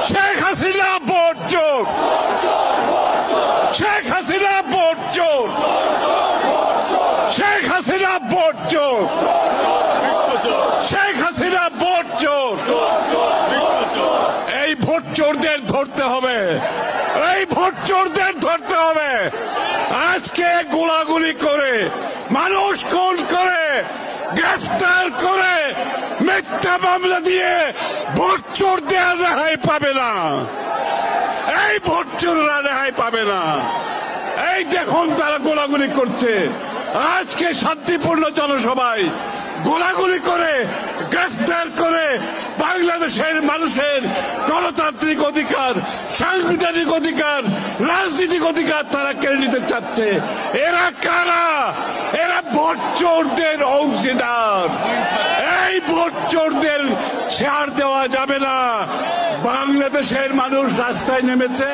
Sheikh Hasina vote চোর, Sheikh Hasina vote চোর, Sheikh Hasina vote চোর, শেখ হাসিনা ভোট চোর। এই ভোট চোরদের ধরতে হবে, এই ভোট চোরদের ধরতে হবে। আজকে গোলাগুলি করে, মানুষ খুন করে, গ্রেফতার করে, মিথ্যা মামলা দিয়ে ভোট চোরদের রেহাই পাবে না। এই ভোট চোররা রেহাই পাবে না। এই দেখুন তারা গোলাগুলি করছে। আজকে শান্তিপূর্ণ জনসভায় গোলাগুলি করে, গ্রেফতার করে বাংলাদেশের মানুষের গণতান্ত্রিক অধিকার, সাংবিধানিক অধিকার, রাজনৈতিক অধিকার তারা কেড়ে নিতে চাচ্ছে। এরা কারা? এরা ভোট চোরদের অংশীদার। এই ভোট চোরদের ছাড় দেওয়া যাবে না। বাংলাদেশের মানুষ রাস্তায় নেমেছে।